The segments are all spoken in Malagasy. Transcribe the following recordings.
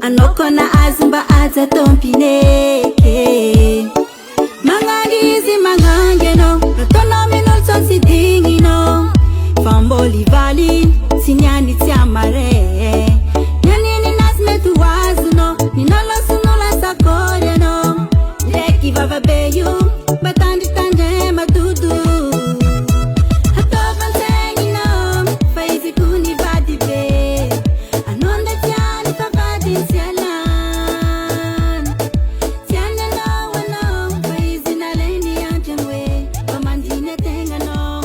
anokona azy mba aza tompineke mangangizy mangangeno ratono minolo son sy dignino fambolivali sy niany tsy amare nianiny nasy mety ho azono ninolosonola sakoryano ndraiky vavabe io mba tandritandre madodo ataovantegninô fa izy ko ny vady be anonda tiany favady sy alan tiany anao anao fa izy naleny antrano hoe fa mandiny ategnanao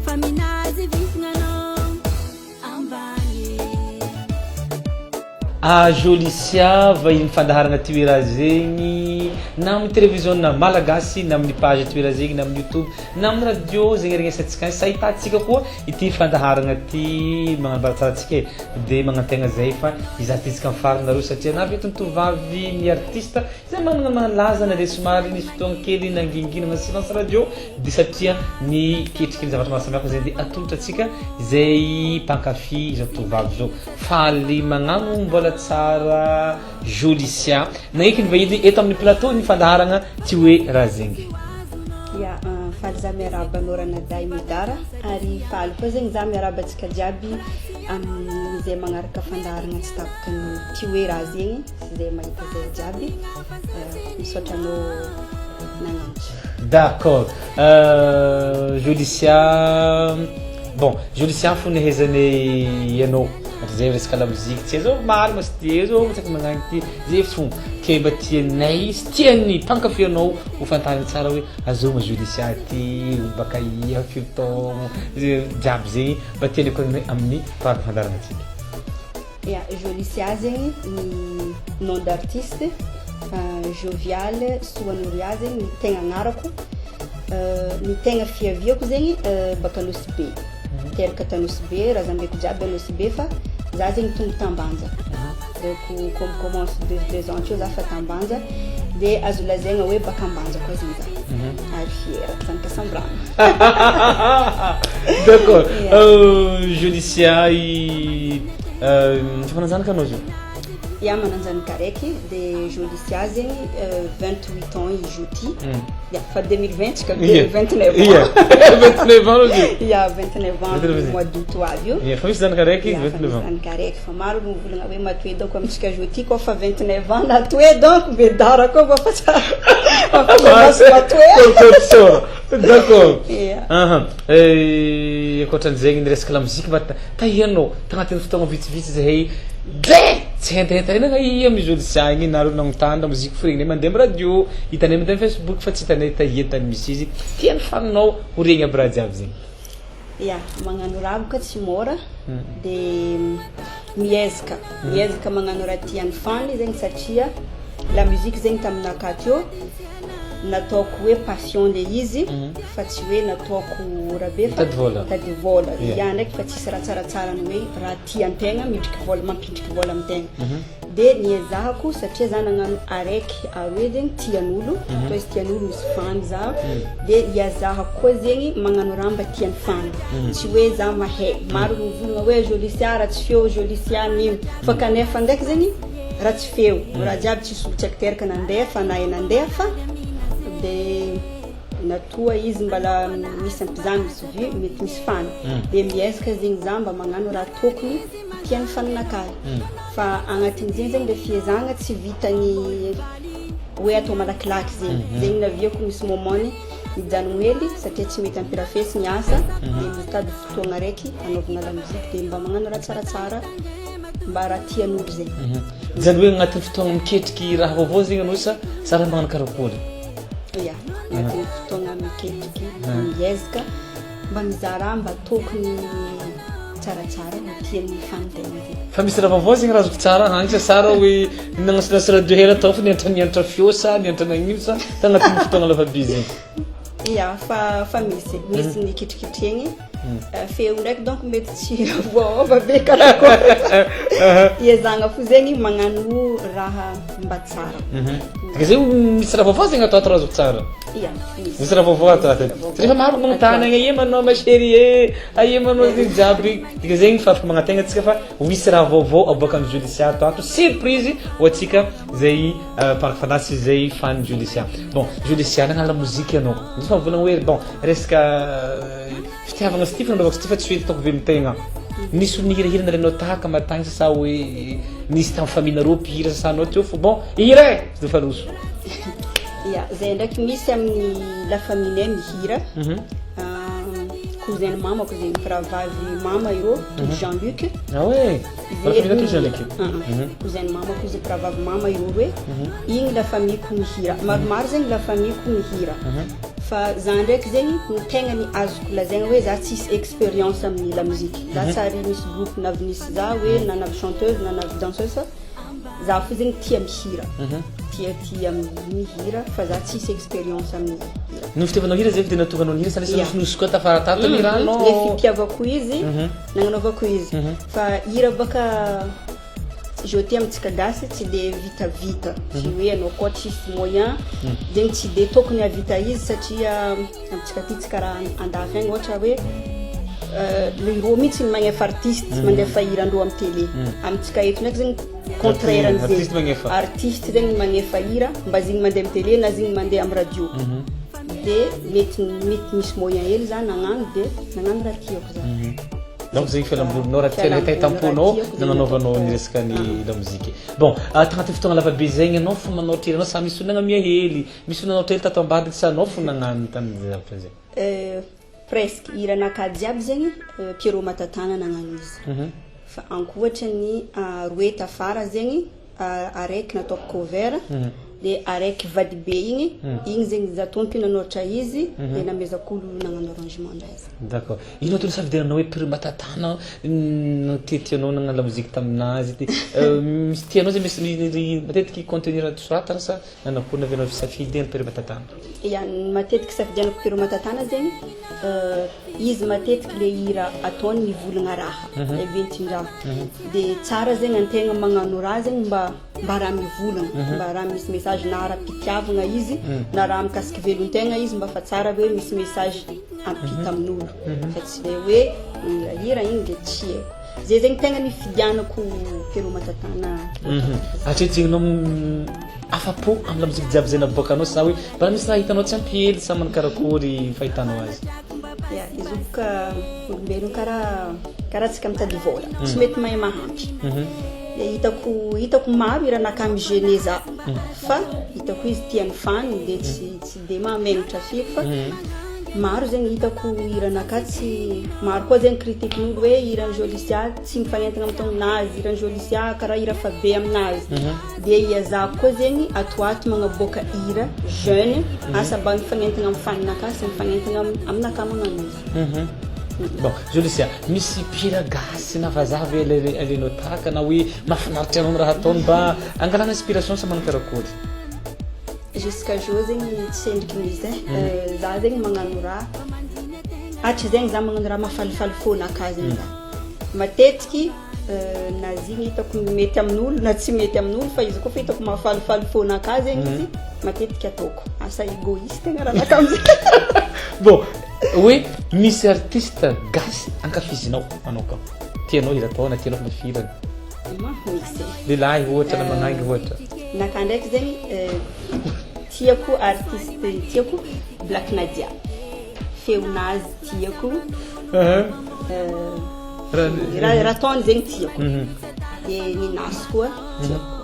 fa minazy vitinanao ambany Jolicia vahiny fandaharagna toera zegny na amin'ny télévision na malagasy na amin'ny page toera zegny na amin'ny YouTube na amin'ny radio zegny regnesantsika sa hitantsika koa ity fandaharagna ty magnambara tsaratsika de magnantegna zay fa izatitsika mifarina nareo satria na vitony tovavy ny artiste zay manalaza na de somary nisy fotoagna kely nanginginana silence radio de satria ny ketriky ny zavatra maro samihafa zay de atolotra atsika zay mpankafy zao tovavy zao faly magnano mbola tsara Jolicia na eky ny vahiny eto amin'ny plateau ny fandaharagna tsy hoe raha zegny ya faly za miaraba Norana Day Midara ary faly koa zegny za miaraba antsika jiaby amin'izay magnaraka fandaharagna tsy tapaka ny tsy hoe raha zegny sy zay mahita zay jiaby misaotranao nagnantso. D'accord. Jolicia bon Jolicia fo nehezany ianao zay resaka la musique tsy zao maro mas ty zao tsaka magnano ty zay fo ke mba tianay sy tiany mpankafy anao ho fantariny tsara hoe azoma Jolicia ty baka iha filtaogno jiaby zegny mba tiany koa amin'ny fandarana atsika. Ya Jolicia zegny ny nom d'artiste Jovial Soanoria zegny ny tegna agnarako ny tegna fiaviako zegny baka Nosy-Be teraka Tanosy-Be raha zambeko jiaby Nosy-Be fa za zegny tonga Tambanja donc comme commence deux ans za fa Tambanja de azo lazaigna hoe baka Ambanja koa zegny za ary fiera zany kasambrana. D'accord. Jolicia fananjanaka anao zio ya mananjanaka araiky de Jolicia zegny 28 ans izy io ty fa 2020 ka 29 ans 29 ans zio ya 29 ans mois d'août avy io fa misy zanaka araiky 29 ans zanaka araiky fa maro mivolagna hoe matoe donc amintsika jo ty koa fa 29 ans natoe donc bedara koa mba fa tsara matoe d'accord akoatran'zegny ny resaka la musique mba tahianao tagnatin'ny fotoagna vitsivitsy zahay tsy hentahentanena i amin'ny Jolicia igny nareo nagnotany mozika firegny mandeha amin'ny radio hitanay mandeha Facebook fa tsy hitanay tahentany misy izy tiany faninao ho regny aby raha jiaby zegny. Ya magnano raha boka tsy mora de miezaka magnano raha tiany fany zegny satria la musique zegny taminaka teo nataoko hoe passion le izy fa tsy hoe nataoko rabe fa tady vola ya ndraiky fa tsisy raha tsaratsara ny hoe raha tiantegna midriky vola mampidriky vola amintegna de niezahako satria za nagnano araiky aroe zegny tian'olo to izy tian'olo misy fany za de iazahako koa zegny magnano raha mba tiany fany tsy hoe za mahay maro mivolagna hoe Jolicia raha tsy feo Jolicia nino fa kanefa ndraiky zegny raha tsy feo raha jiaby tsy solo tsaky teraka nandeha fa nahay nandeha fa de natoa izy mbala misy ampizany misy vy mety misy fany de miezaka zegny za mba magnano raha tokony tiany faninakahy fa agnatin'ny zegny zegny le fiezagna tsy vitany hoe atao malakilaky zegny naviako misy momony mijanogno hely satria tsy mety ampirafesy ny asa de mitady fotoagna araiky anaovana la musique de mba magnano raha tsaratsara mba raha tian'olo zegny zany hoe agnatin'ny fotoagna miketriky raha vaovao zegny anao sa raha magnano karakory ya agnatin'ny fotoagna miketriky miezaka mba mizaha mba tokony tsaratsara tian'ny fanitegna zegny fa misy raha vaovao zegny raha azoko tsara hanitra sara hoe nagnasinasy radio hela tao fa niantra fio sa niantra nagnino sa ta agnatin'ny fotoagna lafa be zegny ya fa misy niketriketreny feo ndraiky donc mety tsy voaova be karakôry iezagna fo zegny magnano raha mba tsara Ka zay misy raha vaovao zegny atao azo tsara. ia Misy raha vaovao atao ato. Rehefa maro magnontany aie manao ma chérie aie manao zay jiaby dika zegny fa magnategna antsika fa misy raha vaovao aboaka amin'ny Julicia ato surprise ho antsika zay parfanasy zay fan Julicia. Bon Julicia nagnala mozika ianao fa volagna hoe bon resaka fitiavagna sy tifana ndaovako sy tia fa tsy hoe ataoko velon-tegna misy olo nihirahira narenao tahaka matagny sasa hoe nisy tamin'ny famille-nareo mpihira sasanao teo fo bon hira e sy defa loso. ia zay ndraiky misy amin'ny la famille mihira cousin mamako zegny mpiravavy mama ireo Jean-Luc Ah ouais famille tout Jean-Luc. cousin mamako izy mpiravavy mama ireo hoe igny la famille ko mihira maromaro zegny la famille ko mihira fa za ndraiky zegny ny tegna ny azoko lazaigna hoe za tsisy expérience amin'ny la musique za tsary misy groupe navy nisy za hoe na navy chanteuse na navy danseuse fa za fo zegny tia mihira tia mihira fa za tsisy expérience amin'ny hira. No fitiavanao hira zay tena tonganao hira sa nosy koa tafaratato miranao le fitiavako izy nagnanaovako izy fa hira baka je tia amitsika gasy tsy de vitavita tsy hoe anao koa tsisy moyen zegny tsy de tokony havita izy satria amitsika ty tsy karaha andafy agny ohatra hoe iro mihitsy magnefa artiste mandefa hira andro amin'ny télé amitsika eto ndraiky zegny contraire an'zegny artiste zegny magnefa hira mba zegny mandeha amin'ny télé na zegny mandeha amin'ny radio de mety misy moyen hely za nagnano de nagnano raha tiako za. Donc zegny fialambolinao raha tianao tamponao nananaovanao ny resaka ny la mozika. Bon tagnaty fotoagna lavabe zegny anao fo manaotra hira anao sa misy olona mia hely misy olona naotra hely tato ambadiky sa anao fo nagnano tamin'ny zavatra zay. Presque hiranakahy jiaby zegny Pierrot Matatana nagnano izy fa ankoatra ny roe tafara zegny araiky nataoko cover de araiky vady be igny zegny za tompy nanôratra izy de namezak'olo nagnano arrangement ndazy. D'accord ino atao safidianao hoe Pierrot Matatana tianao nagnano la mozika taminazy misy tianao zay misy matetiky contenir soratra sa nanakory navianao fisafidy Pierrot Matatana. ia matetiky safidianako Pierrot Matatana zegny izy matetiky le hira ataony mivolagna raha eventin-draha de tsara zegny antegna magnano raha zegny mba raha mivolagna mba raha misy message na raha mpitiavagna izy na raha mikasiky velon-tegna izy mba fa tsara hoe misy message ampita amin'olo fa tsy le hoe hira igny de tsy haiko zay zegny tegna ny fidianako Pierrot Matatana. Atretinao afapo amin'ny la mozika jiaby zay naboakanao sa hoe mba misy raha hitanao tsy ampy hely sa manao karakory fahitanao azy. ia izy boka olombelogno karaha tsika mitady vola tsy mety mahay mahampy hitako maro iranakahy migene za fa hitako izy tiany fany de tsy de mahamenatra firy fa maro zegny hitako iranakahy tsy maro koa zegny critiquen'olo hoe hiran'ny Jolicia tsy mifanentana amin'ny taonazy hiran'ny Jolicia karaha hira fa be aminazy de iazako koa zegny atoato magnaboaka hira jeune asa mba mifanentana amin'ny faninakahy sy mifanentana aminakahy magnano izy. Bon Jolicia misy mpihira gasy na vazavy alenao tahaka na hoe mahafinaritra anao raha ataony mba angalana inspiration sa manao karakory. Jusqu'à jour zegny tsy endriky mizy za zegny magnano raha hatry zegny za magnano raha mahafalifaly fonakahy zegny za matetiky na zigny hitako mety amin'olo na tsy mety amin'olo fa izy koa fa hitako mahafalifaly fonakahy zegny izy matetiky ataoko asa égoïste tegna raha nakamzy. Bon oui misy artiste gasy ankafizinao anao ka tianao hira atao na tianao mafirana misy lehilahy ohatra na manangy ohatra naka ndraiky zegny tiako artiste tiako Black Nadia feonazy tiako raha ataony zegny tiako de Ninasy koa tiako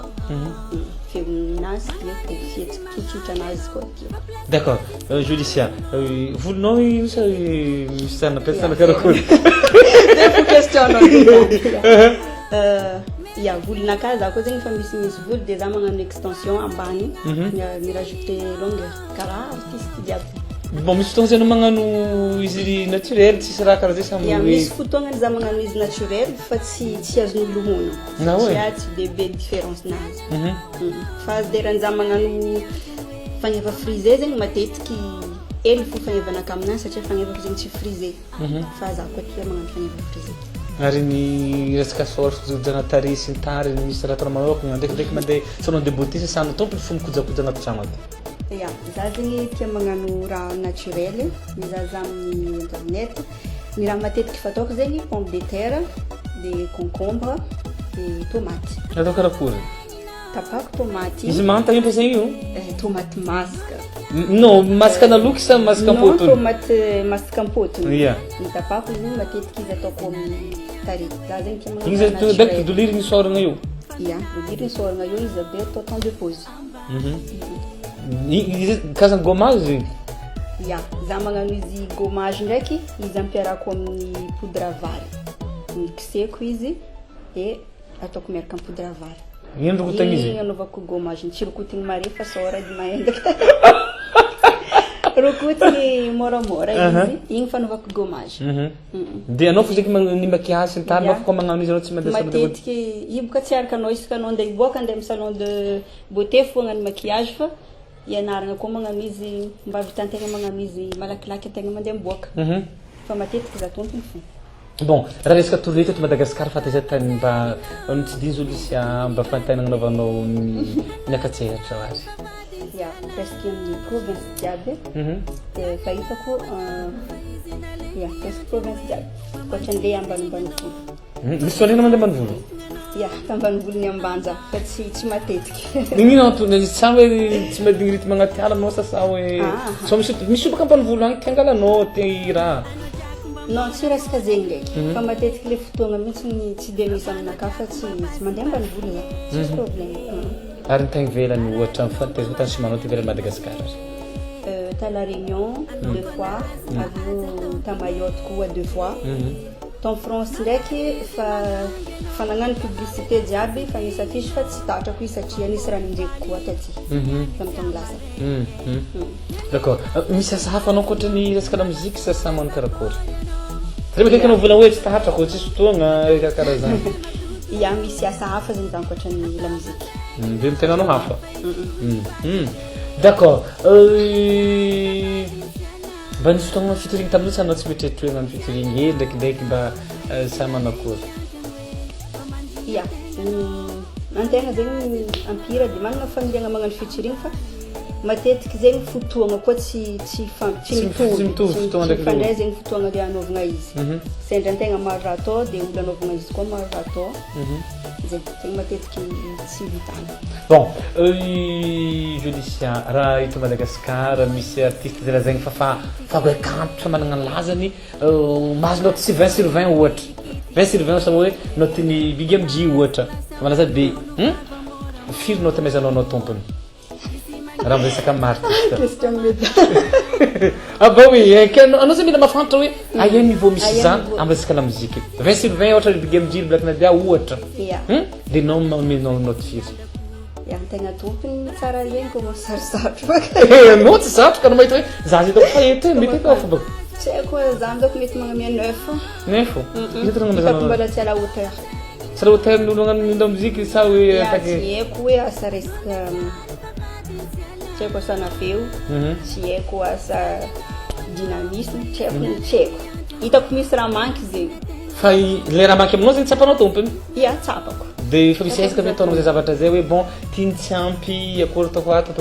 feonazy tiako fietsika tsotsotra anazy koa tiako. D'accord Jolicia volonao misy misy sana personne karakory question ia volonakahy za koa zegny fa misy volo de za magnano extension ambany mi rajouter longueur karaha artiste jiaby. Bon misy fotoagna zay anao magnano izy naturel tsisy raha karaha zay sa ia misy fotoagna za magnano izy naturel fa tsy azon'olo hono tsy de be différence nazy fa deranza magnano fagnefa frisé zegny matetiky ely fo fagnevana kaminazy satria fagnevako zegny tsy frisé fa za koa tia magnano fagnevana frisé ary ny resaka soroko zojanatare sy ny tariny misy raha tana manokana ndraikindraiky mandeha salon de beauté sasana tompony fomba kojakoja anaty trano aty ya za zegny tia magnano raha naturel mizahaza amin'ny internet ny raha matetiky fataoko zegny pomme de terre de concombre de tomate atao karakory tapako tomate izy manta io ampiasaigny io tomate masaka non masaka naloky sa masaka ampotony tomate masaka ampotony ia ny tapako izy matetiky izy ataoko amin'ny tare za zegny tia igny zay dek dolirigny soragna io ia dolirigny soragna io izy be atao temps de pause kazana gommage zegny ya za magnano izy gommage ndraiky izy ampiarako amin'ny poudre vary mixeko izy e ataoko miaraka amin'ny poudre vary ino rokotagna izy anaovako gommage tsy rokotigny mare fa sora di mahendaka rokotigny moramora izy igny fanaovako gommage de anao fo zeky ny maquillage ny tariny afaka magnano izy anao tsy mandeha matetiky iboka tsy araka anao isaka anao andeha iboaka andeha amin'ny salon de beauté fo agnano maquillage fa ianaragna koa magnano izy mba vitantegna magnano izy malakilaky antegna mandeha miboaka fa matetiky za tompony fo bon raha resaka touriste eto Madagasikara fataiza tany mba tsy dino zolisy mba fantany agnanaovanao ny akatsehatra azy ya presque amin'ny province jiaby fa hitako ya presque province jiaby koatra andeha ambanimbanivola misy olena mandeha ambanivolo ya tambanivolo ny ambanja fa tsy matetiky ino antony sa hoe tsy madigny magnaty ala anao sa hoe so misy baka ambanivolo agny tiangalanao te raha non tsy resaka zegny ndraiky fa matetiky le fotoagna mihitsy tsy de misy aminaka fa tsy mandeha ambanivolo za tsisy problème ary ny tagny velany ohatra mifaniteza tany somanao ty velany Madagasikara ta La Réunion 2 fois aveo ta Mayotte koa 2 fois ton France ndraiky fa nagnano publicité jiaby fa nisy affiche fa tsy tatrako izy satria nisy raha nindreky koa taty tamtany lasa d'accord misy asa hafa anao koatra ny resaka la muzika sa sa mano karakory rehefa kaiky anao volana hoe tsy tatrako tsisy fotoagna karakara zany ya misy asa hafa zegny zany koatra ny la muzika ve mitena anao hafa d'accord mba nisy fotoagna featuring tamin'io sa anao tsy mieritreritra hoe nano featuring hely ndraikindraiky mba sa manakory ya antegna zegny ampira de manana familiagna magnano featuring fa matetiky zegny fotoagna koa tsy mitovy zegny fotoagna le anaovagna izy sendra antegna maro raha atao de olo anaovagna izy koa maro raha atao zegny matetiky tsy vitana bon Julicia raha ito Madagasikara misy artiste zay lazagny fa fabricante fa managna lazany mahazo note sy 20 sur 20 ohatra 20 sur 20 sa hoe note ny Big MG ohatra fa malaza be firy note amezanao anao tompony raha miresaka martiste question média bah oui anao zay mila mafantatra hoe aia niveau misy zany amin'ny resaka la muzika 20 sur 20 ohatra Big MG Black Nadia ohatra de nao menao note firy ya tegna tompony tsara regny koa sarosarotro anao tsy sarotra ka mahita hoe za zay tao faety mety atao fa baka tsy haiko zany zako mety magnamia 9 mbola tsy ala hauteur tsy ala hauteur ny olo agnano la muzika sa hoe tsy haiko hoe asa resaka tsy haiko asa na feo tsy haiko asa dynamisme tsy haiko hitako misy raha manky zegny fa le raha manky aminao zegny tsapanao tompony ia tsapako de fa misy esaka metaonao zay zavatra zay hoe bon tiany tsy ampy akory tao ato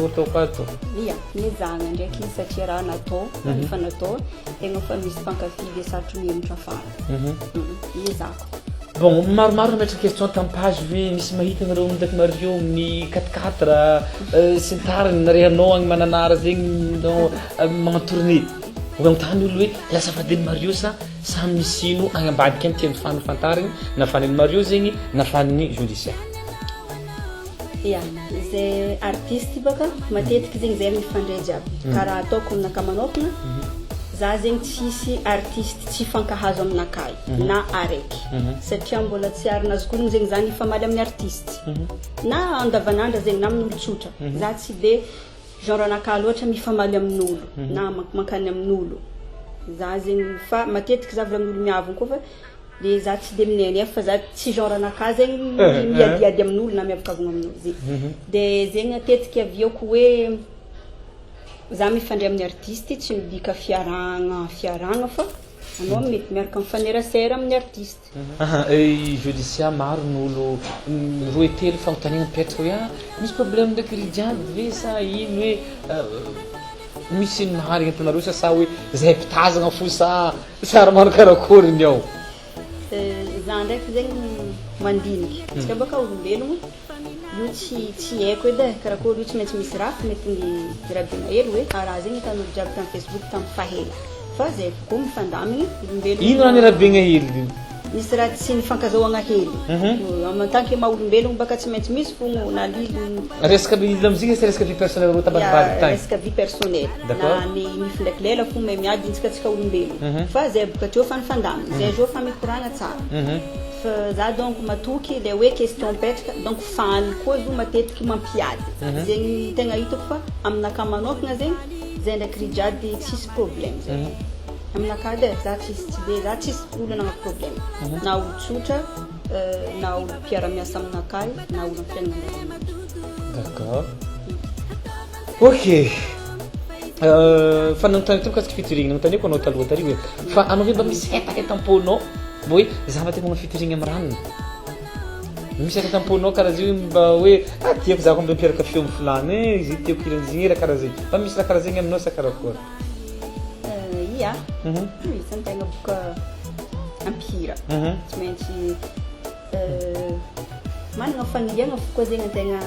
ia mizana ndraiky izy satria raha natao efa natao tegna fa misy mpankafy de sarotro mihemitra fara izako bon maromaro nametraka question tampage hoe misy mahita nareo ndraiky Mario amin'ny 4 sy ny tariny narehanao agny mananara zegny nao magnatourné hoagnontany olo hoe lasa fadiny Mario sa misy ino agny ambadika any tiany fany fantariny na faniny Mario zegny na faniny Julicia ya zay artiste baka matetiky zegny zay mifandray jiaby karaha ataoko aminaka manokana za zegny tsisy artiste tsy fankahazo aminakay na araiky satria mbola tsy ary nazokoniny zegny zany ifamaly amin'ny artiste na andavanandra zegny na amin'olo tsotra za tsy de genre anaka loatra mifamaly amin'olo na mankany amin'olo za zegny fa matetiky za volamin'olo miavony koa fa de za tsy de minene fa za tsy genre anaka zegny miadiady amin'olo na miavakavagna amin'olo zegny de zegny matetiky avioko hoe za mifandray amin'ny artiste tsy midika fiaragna fa anao mety miaraka mifanerasera amin'ny artiste. Judisia maro n'olo roe telo fanontaniana mipetraka hoe misy problème ndraiky rijiady ve sa ino hoe misy marigny antanareo sa hoe zay pitazagna fo sa raha karakory ny ao. Za ndraiky zegny mandiniky tsika baka olombelogno io tsy haiko edy karakory io tsy maintsy misy raha mety ny rabena hely hoe raha zegny hitan'olo jiaby tamin'ny Facebook tamin'ny fahela fa zay koa mifandamigny olombelogno. Ino raha ny rabena hely? Misy raha tsy nifankazahoagna hely en tant que maha-olombelogno baka tsy maintsy misy fogno na lilo resaka lamozika sy resaka vie personnelle rô tabadibady tagny resaka vie personnelle na ny nify ndraiky lela fo may miady intsika olombelogno fa zay boka teo fa nifandamigny zay zao fa mikoragna tsara fa za donc matoky le hoe question mipetraka donc fany koa zo matetiky mampiady zegny tegna hitako fa aminakahy manokagna zegny zay ndraiky rijiady tsisy problème zegny aminakahy de za tsisy olo anagna problème na olo tsotra na olo mpiara-miasa aminakahy na olo amin'ny fiaignana. D'accord. Ok. Fa nanontany teo mikasiky featuring nanontaniako anao taloha tary hoe fa anao hoe mba misy etaketam-ponao mba hoe za mba te manao featuring amin'ny ranony misy etaketam-ponao karaha zay mba hoe tiako za mba mpiaraka feo amin'ny filany izy tiako iran'izigny raha karaha zay fa misy raha karaha zegny aminao sa karakory? Ia isany tegna boka ampihira tsy maintsy managna faniriagna fo koa zegny antegna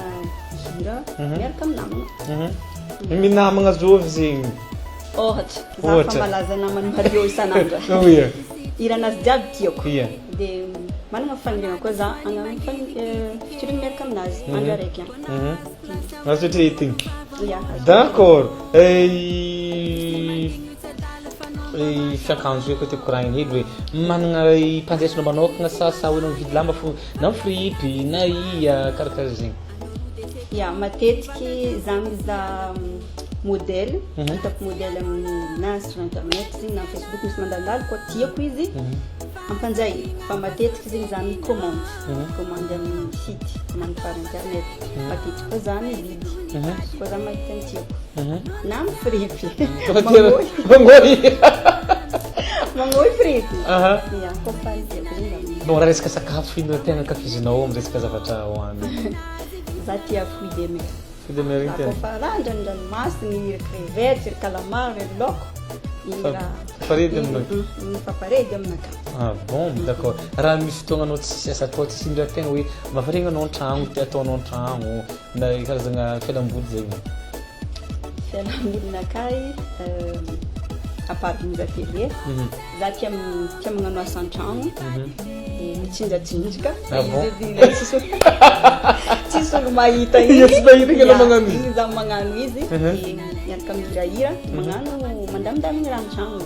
hira miaraka amin'ny namagna. Minamagna zovy zegny ohatra za fa malaza namany Mario isan'andro hiranazy jiaby tiako de managna faniriagna koa za agnano featuring miaraka aminazy andro araiky azo tretretigny. D'accord. Fiakanjo ko tiako koragny hely hoe managna mpandraisana manokagna sa hoe nao mividy lamba fo na flipy na karakaraha zegny. Ya matetiky za miza modèle hitako modèle na sur internet zegny na Facebook misy mandandalo koa tiako izy ampanjahiny fa matetiky zegny za micommande amin'ny site commande par internet matetiky koa za mividy koa za mahita ny tiako na mifripy mangoy fripy ya koa fa ny tiako zegny. Bon raha resaka sakafo ino tegna ankafizinao amin'ny resaka zavatra hohanigny? Za tia fruits de mer. Fruits de mer tegna fa randranomasina ry crevette ry calamar ry laoko faredy aminao mifaparedy aminakahy. Ah bon d'accord. Raha misy fotoagna anao tsy asa atao tsy indray tegna hoe mahavariagna anao an-tragno te ataonao an-tragno na karazagna fialamboly zegny? Fialambolinakahy à part miza télé za tia magnano asa an-tragno mitsinjatsinjaka tsisy olo mahita igny za magnano izy miaraka mihirahira magnano mandamindamigny raha an-tragno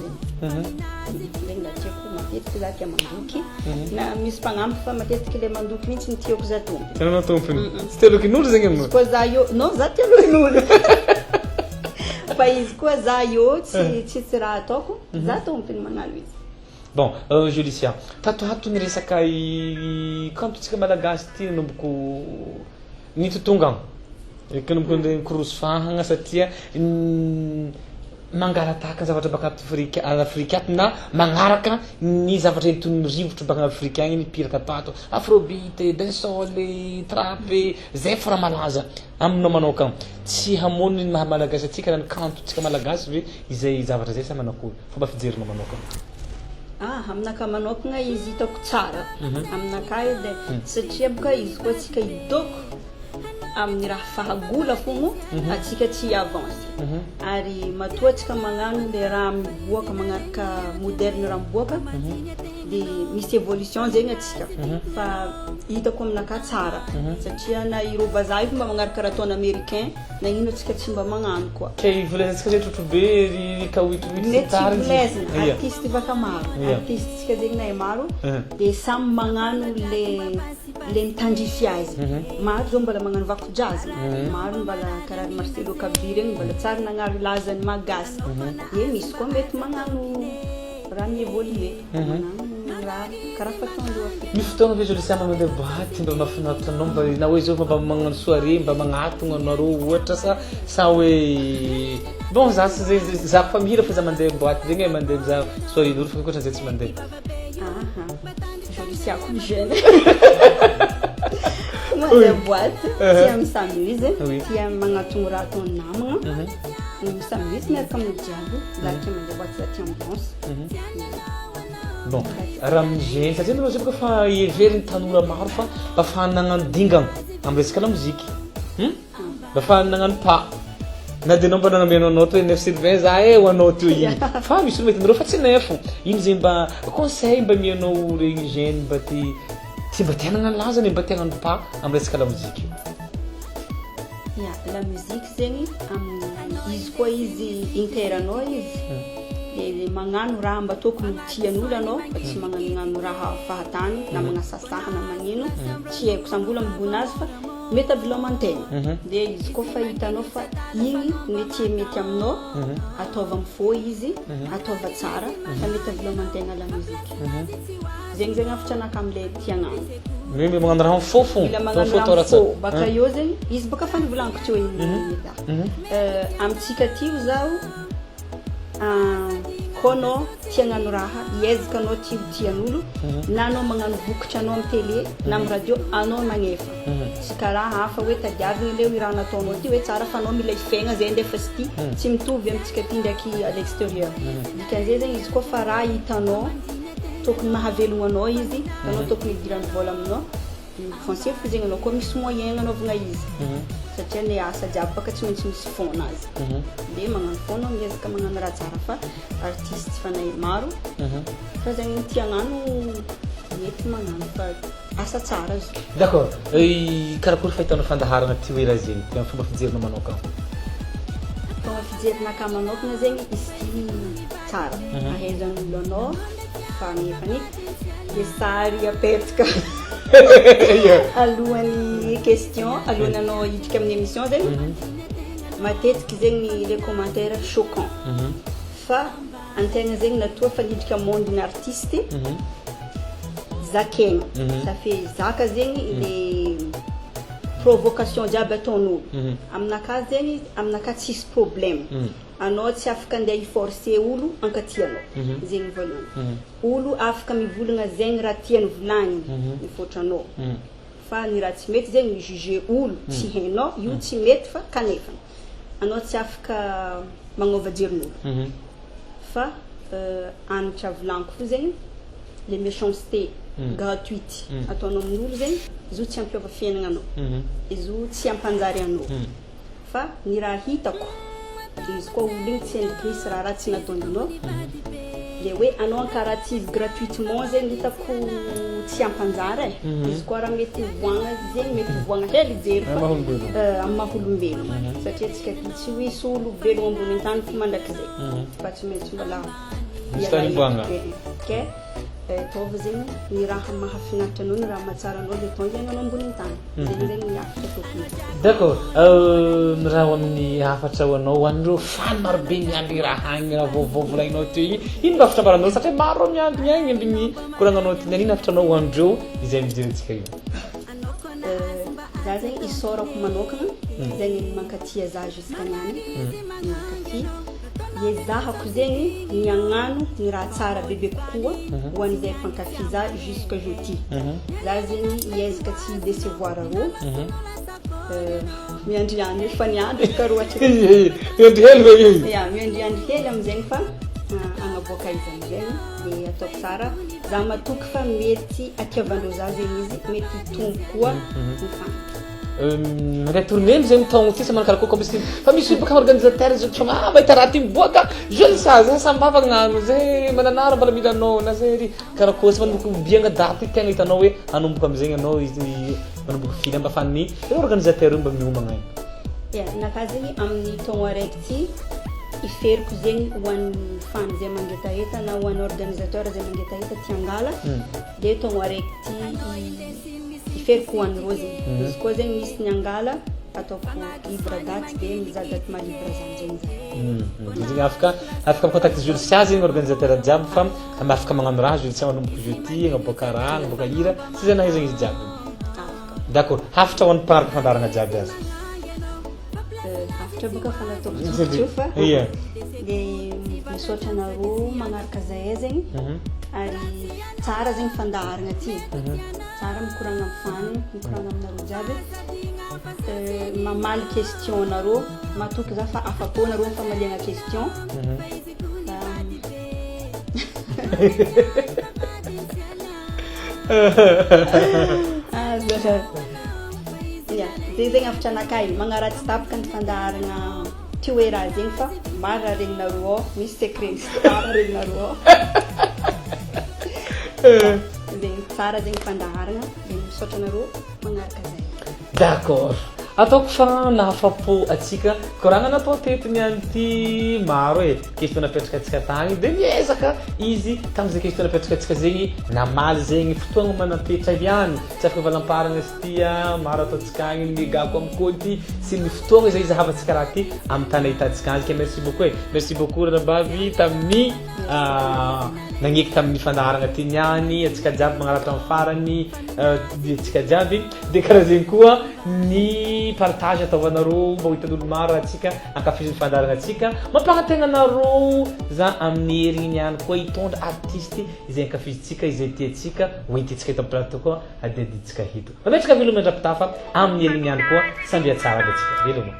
zegny la tiako matetiky za tia mandoky na misy mpagnampy fa matetiky le mandoky mihitsy ny tiako za tompony. Tanana tompony tsy tia lokin'olo zegny aminao? Koa za io non za tia lokin'olo fa izy koa za io tsisy raha ataoko za tompony magnano izy. Bon, Julicia, tato ny resaka kantotsika malagasy ty nomboko nitotongagna nomboko nikoroso fahagna satria mangaratahaka zavatra baka Afrika ato na magnaraka ny zavatra enton'ny rivotra baka Afrika agny piraka pato afrobeat, dancehall, trap zay fa raha malaza aminao manokagna tsy hamono ny maha malagasy atsika raha ny kantotsika malagasy ve izay zavatra zay sa manakory fomba fijerinao manokagna? Aminakahy manokagna izy hitako tsara aminakahy de satria boka izy koa tsika idoko amin'ny raha fahagola fogno atsika tsy avance ary matoa atsika magnano le raha miboaka magnaraka moderne raha miboaka de misy évolution zegny atsika fa hitako aminakahy tsara satria na ireo vazaha io mba magnaraka raha ataony américain na ino atsika tsy mba magnano koa kay volezantsika zay trotrobe ry kawitwitsitary volezana artiste baka maro artiste tsika zegny nay maro de samy magnano le mitandrify azy maro zao mbala magnano vako jazz maro mbala karaha Marcelo Kabir regny mbala tsara nagnaro lazany magasy misy koa mety magnano raha miévoluer magnano raha karaha fataon-dreo. Misy fotoana ve zao sama mandeha boaty mba mahafinaritra anao mba na hoe zao mba magnano soirée mba magnatogna anareo ohatra sa hoe bon za fa mihira fa za mandeha boaty zegny mandeha mizaha soirée n'olo fa ankoatran'izay tsy mandeha. Je suis à coup jeune. Mandeha boaty tia misambizy tia magnatogno raha ataon'ny namagna misambizy miaraka amin'ny jiaby za tia mandeha boaty za tia ambiance. Bon raha migeny satria anareo zay boka fa everiny tanora maro fa mba afahany nagnano dingana amin'ny resaka lamoziky mba afahany nagnano pas na dia anao mba nagnambianao note hoe 9/20 za ho anao teo igny fa misy olo mety anareo fa tsy 9 igny zay mba conseil mba mianao regny jeune mba ty mba tia nagnano lazany mba tia nagnano pas amin'ny resaka lamoziky. La musique zegny izy koa izy interanao izy dia magnano raha mba tokony tian'olo anao fa tsy magnanognano raha fahatany na magnasasaha na magnino tsy haiko sambola ambony azy fa mety avelomantena dia izy koa fa hitanao fa igny mety aminao ataova mifô izy ataova tsara fa mety avelomantena la musique zegny zegny afitranaka amin'ilay tiagnano. Mimi magnano raha mifô mila magnano raha mifô baka eo zegny izy baka fa nivolaniko teo igny amintsika tio zaho koa anao tia hagnano raha iezaka anao tian'olo na anao magnano vokatra anao amin'ny télé na amin'ny radio anao magnefa tsy karaha hafa hoe tadiavina ilay raha nataonao ty hoe tsara fa anao mila ifegna zay ndefa sy ty tsy mitovy amintsika ty ndraiky à l'extérieur dikan'izay zegny izy koa fa raha hitanao tokony mahavelogno anao izy anao tokony hidirany vola aminao foncier fo zegny anao koa misy moyen anaovagna izy satria ny asa jiaby baka tsy maintsy misy fona azy dia magnano fona miezaka magnano raha tsara fa artiste fanahy maro fa zegny tiagnano mety magnano fa asa tsara izy. D'accord karakory fahitanao fandaharana ty hoe raha zegny amin'ny fomba fijerinao manokana? Fomba fijerinaka manokana zegny izy ty tsara ahaizan'olo anao fa nefany dia sary apetraka alohan'ny question alohan'ny anao hiditra amin'ny émission zegny matetiky zegny les commentaires choquants fa antegna zegny natoa fa hiditra monde-ny artiste zakegna ça fait zaka zegny le provocation jiaby ataon'olo aminakahy zegny aminakahy tsisy problème anao tsy afaka andeha hiforcer olo ankatianao zegny voalohany olo afaka mivolagna zegny raha tiany volagniny mifotranao fa ny raha tsy mety zegny juger olo tsy hainao io tsy mety fa kanefa anao tsy afaka magnova jerin'olo fa anatra volaniko fo zegny les méchancetés gratuites ataonao amin'olo zegny izy tsy ampiova fiainana anao izy tsy ampanjary anao fa ny raha hitako izy koa olo igny tsy endrikisy raha tsy nataonanao dia hoe anao ankaraha ty izy gratuitement zegny hitako tsy ampanjary izy koa raha mety voagna zegny mety voagna hely jery fa amin'ny maholombelona satria tsika tsy ho isy olo velogno ambony an-tany fo mandrakizay fa tsy maintsy mbola ke ataova zegny ny raha mahafinaritra anao ny raha mahatsara anao le temps zegny anao ambony an-tany zegny zegny ny afatra tokony. D'accord raha amin'ny hafatra ho anao hoan'ireo fan marobe miandry raha agny raha vaovao volagninao teo igny ino mba afatra ambaranao satria maro miandry agny amby koragnanao ty nanino hafitranao hoan'ireo izay mijerentsika io? Za zegny isaorako manokana zegny mankatia za jusqu'à niany mankatia iezahako zegny ny agnano ny raha tsara bebe kokoa ho an'izay mpankafy za jusqu'à jeudi za zegny iezaka tsy décevoir ro miandriandry fa niandry karoatra miandry hely ya miandriandry hely amizegny fa agnaboaka izy amizegny dia ataoko tsara za matoky fa mety atiavandreo za zegny izy mety tombo koa mifana mandeha tournée zegny taogno ty sa manakarakoa comme si fa misy baka organisateur zao tsoma mahita raha ty miboaka jeune sa za sambava gnano zay mananara mbala mila anao na zay ry karakoa sy manomboka biagna daty tegna hitanao hoe hanomboka amizegny anao izy manomboka fily mba fanny organisateur mba miomagna igny naka zegny amin'ny taogno araiky ty iferiko zegny ho an'ny fan zay mangetaheta na ho an'ny organisateur zay mangetaheta ty angala dia taogno araiky ty iferiko ho an'ireo zegny izy koa zegny misy ny angala ataoko libra daty dia mizaha daty malibra zany zegny za. Zegny afaka micontact jeudi sia zegny organisateur jiaby fa afaka magnano raha jeudi sia manomboka jeudi agnaboaka raha agnaboaka hira sy zay nahy zegny izy jiaby. D'accord, hafatra ho an'ny mpanaraka fandarana jiaby azy. Hafatra baka fa nataoko tsotsotra fa dia misaotra anareo magnaraka zahay zegny ary tsara zegny fandaharagna ty tsara mikoragna amin'ny fany mikoragna aminareo jiaby mamaly question nareo matoky za fa afaka nareo famaliagna question dia zegny afatra anakay magnaratsy tapaka ny fandaharagna ty hoe raha zegny fa mara regninareo ao misy secret tsara regninareo ao zegny tsara zegny fandaharagna zegny misaotra anareo magnaraka zay. D'accord, ataoko fa nahafapo atsika koragna natao tetiny an'ity maro e question napetraka atsika tagny dia miezaka izy tamin'izay question napetraka atsika zegny namaly zegny fotoagna manapetra ihany tsy afaka valamparana izy tya maro ataontsika agny migako amin'ny kôty sy ny fotoagna izay zahavantsika raha ty amin'ny tany ahitantsika azy ke merci beaucoup e merci beaucoup Rabavy tamin'ny nagneky tamin'ny fandaharagna ty niany atsika jiaby magnaraka amin'ny farany atsika jiaby dia karaha zegny koa ny partage ataovanareo mba ho hitan'olo maro atsika ankafiziny fandaharagna atsika mampagnantegna anareo za amin'ny herigny niany koa hitondra artiste izay ankafizitsika izay tiatsika ho hititsika hito ampilato koa adiaditsika hito mametraka veloma andrapitafa amin'ny herigny niany koa samby tsara aby atsika veloma.